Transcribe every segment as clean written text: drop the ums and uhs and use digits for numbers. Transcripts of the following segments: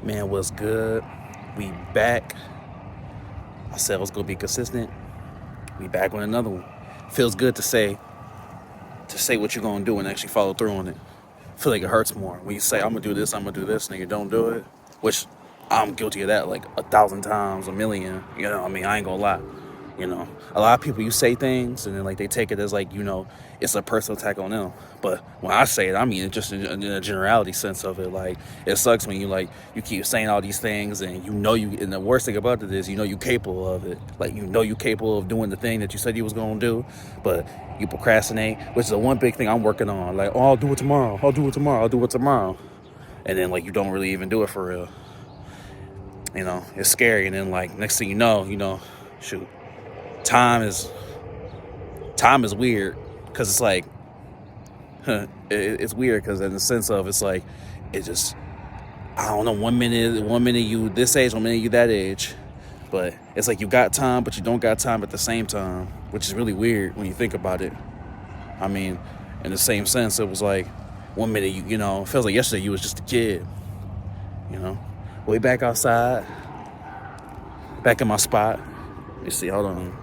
Man, what's good? We back. I said I was gonna be consistent. We back with another one. Feels good to say what you're gonna do and actually follow through on it. Feel like it hurts more when you say I'm gonna do this, I'm gonna do this, and you don't do it. Which I'm guilty of that like 1,000 times, a million. I ain't gonna lie. A lot of people, you say things and then like they take it as like it's a personal attack on them. But when I say it, I mean it just in a generality sense of it. Like it sucks when you keep saying all these things and and the worst thing about it is you capable of it. Like you capable of doing the thing that you said you was gonna do, but you procrastinate, which is the one big thing I'm working on. Like, oh, I'll do it tomorrow. I'll do it tomorrow. I'll do it tomorrow. And then like you don't really even do it for real. It's scary. And then like next thing shoot, time is weird because it's like it's weird because in the sense of it's like it just I don't know, one minute you this age, 1 minute you that age, but it's like you got time but you don't got time at the same time, which is really weird when you think about it. I mean, in the same sense, it was like 1 minute it feels like yesterday you was just a kid. Way back outside, back in my spot. Let me see, hold on.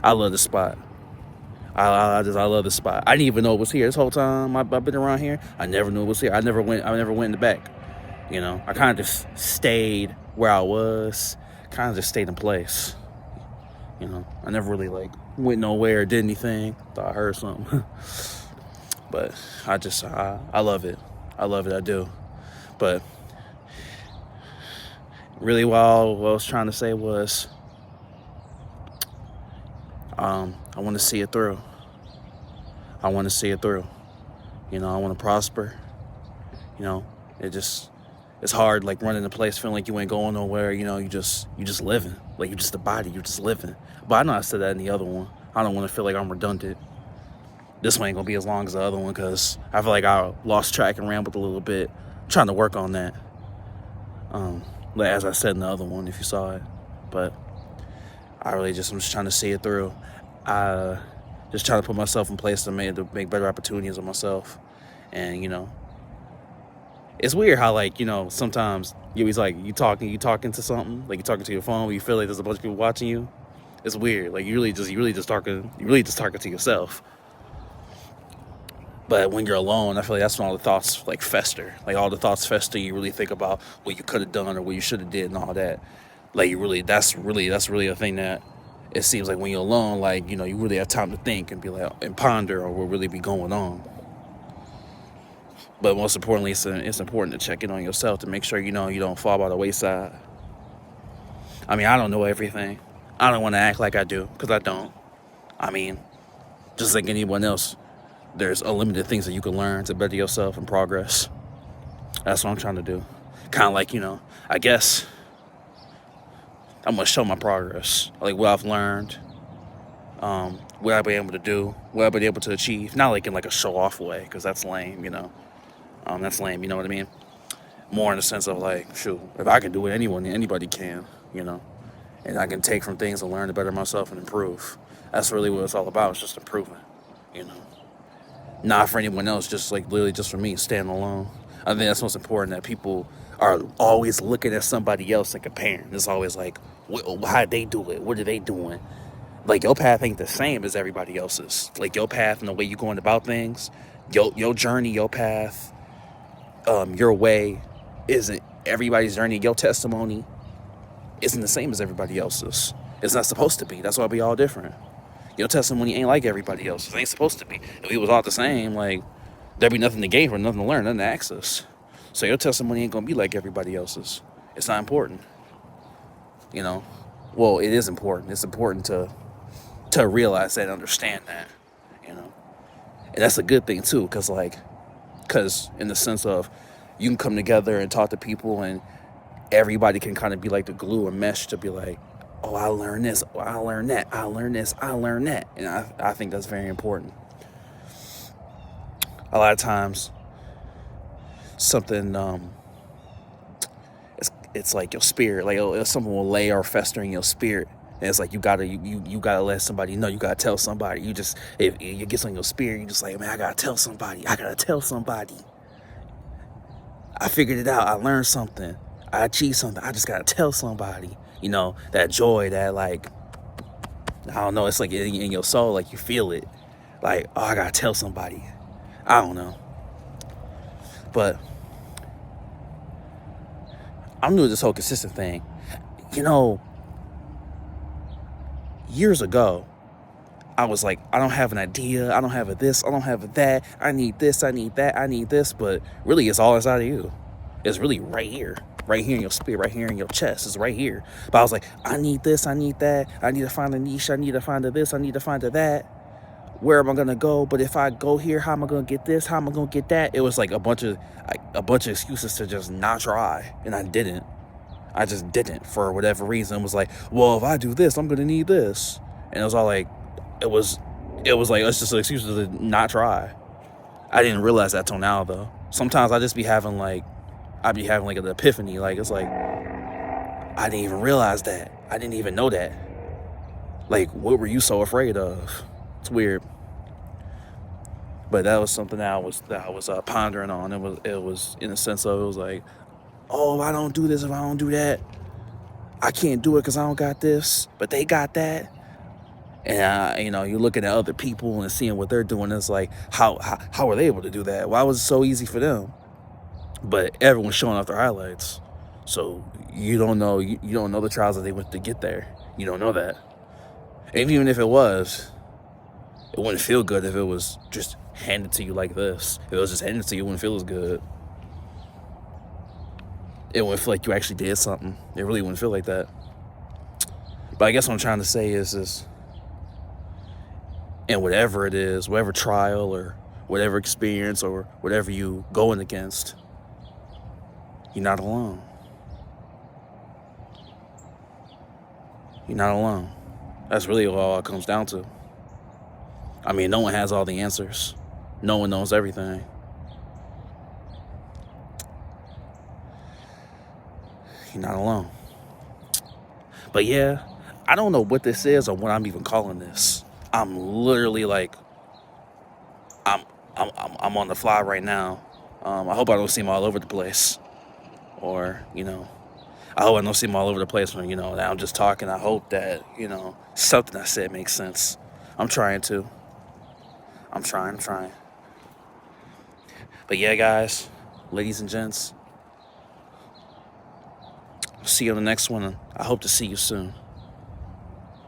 I love the spot. I love the spot. I didn't even know it was here this whole time. I've been around here. I never knew it was here. I never went in the back. I kind of just stayed where I was. Kind of just stayed in place. I never really like went nowhere or did anything. Thought I heard something. But I love it. I love it. I do. But really, what I was trying to say was, I want to see it through. I want to see it through. I want to prosper. It's hard, like running a place feeling like you ain't going nowhere. You just living. Like you just a body. You just living. But I know I said that in the other one. I don't want to feel like I'm redundant. This one ain't gonna be as long as the other one because I feel like I lost track and rambled a little bit. I'm trying to work on that. As I said in the other one, if you saw it, but I'm just trying to see it through. Just trying to put myself in place to make better opportunities of myself. And it's weird how sometimes you talking to something, like you're talking to your phone, you feel like there's a bunch of people watching you. It's weird. Like you really just talking to yourself. But when you're alone, I feel like that's when all the thoughts like fester. Like all the thoughts fester, you really think about what you could have done or what you should have did and all that. Like that's really a thing that it seems like when you're alone, like you really have time to think and be like and ponder or what really be going on. But most importantly, it's important to check in on yourself to make sure you don't fall by the wayside. I mean, I don't know everything. I don't want to act like I do because I don't. I mean, just like anyone else, there's unlimited things that you can learn to better yourself and progress. That's what I'm trying to do. Kind of like, I guess I'm going to show my progress. Like what I've learned, what I've been able to do, what I've been able to achieve. Not like in like a show-off way, because that's lame, that's lame, you know what I mean? More in the sense of like, shoot, if I can do it, anybody can, And I can take from things and learn to better myself and improve. That's really what it's all about. It's just improvement, Not for anyone else, just like literally just for me, standing alone. I think that's most important, that people are always looking at somebody else and comparing. It's always like, how'd they do it? What are they doing? Like your path ain't the same as everybody else's. Like your path and the way you're going about things, your journey, your path, your way isn't everybody's journey. Your testimony isn't the same as everybody else's. It's not supposed to be. That's why we all different. Your testimony ain't like everybody else's. It ain't supposed to be. If we was all the same, like, there'd be nothing to gain from, nothing to learn, nothing to access. So your testimony ain't gonna be like everybody else's. It's not important. Well, it is important. It's important to realize that and understand that, And that's a good thing too, because in the sense of you can come together and talk to people and everybody can kind of be like the glue and mesh to be like, oh, I learned this, oh, I learned that, I learned this, I learned that. And I think that's very important. A lot of times, something, it's like your spirit, like something will lay or fester in your spirit. And it's like you gotta let somebody know. You gotta tell somebody. If it gets on your spirit, you just like, man, I gotta tell somebody. I figured it out. I learned something. I achieved something. I just gotta tell somebody. You know, that joy, that like, I don't know, it's like in your soul, like you feel it. Like, oh, I gotta tell somebody. I don't know. But I'm new to this whole consistent thing. You know, years ago, I was like, I don't have an idea. I don't have a this. I don't have a that. I need this. I need that. I need this. But really, it's all inside of you. It's really right here in your spirit, right here in your chest. It's right here. But I was like, I need this. I need that. I need to find a niche. I need to find a this. I need to find a that. Where am I gonna go? But if I go here, how am I gonna get this? How am I gonna get that? It was like a bunch of excuses to just not try, and I didn't. I just didn't for whatever reason. It was like, well, if I do this, I'm gonna need this, and it was all like, it was like, it's just an excuse to not try. I didn't realize that till now though. Sometimes I'd be having like an epiphany. Like, it's like, I didn't even realize that. I didn't even know that. Like, what were you so afraid of? It's weird. But that was something that I was pondering on. It was in a sense of, it was like, oh, if I don't do this, if I don't do that, I can't do it because I don't got this, but they got that. And you know, you're looking at other people and seeing what they're doing. It's like, how are they able to do that? Why was it so easy for them? But everyone's showing off their highlights, so you don't know the trials that they went to get there. You don't know that. And even if it was, it wouldn't feel good if it was just handed to you like this. If it was just handed to you, it wouldn't feel as good. It wouldn't feel like you actually did something. It really wouldn't feel like that. But I guess what I'm trying to say is and whatever it is, whatever trial or whatever experience or whatever you going against, you're not alone. You're not alone. That's really all it comes down to. I mean, no one has all the answers. No one knows everything. You're not alone. But yeah, I don't know what this is or what I'm even calling this. I'm literally like, I'm on the fly right now. I hope I don't seem all over the place, or you know, I hope I don't seem all over the place when that I'm just talking. I hope that something I said makes sense. I'm trying. But yeah, guys, ladies and gents, I'll see you on the next one. I hope to see you soon.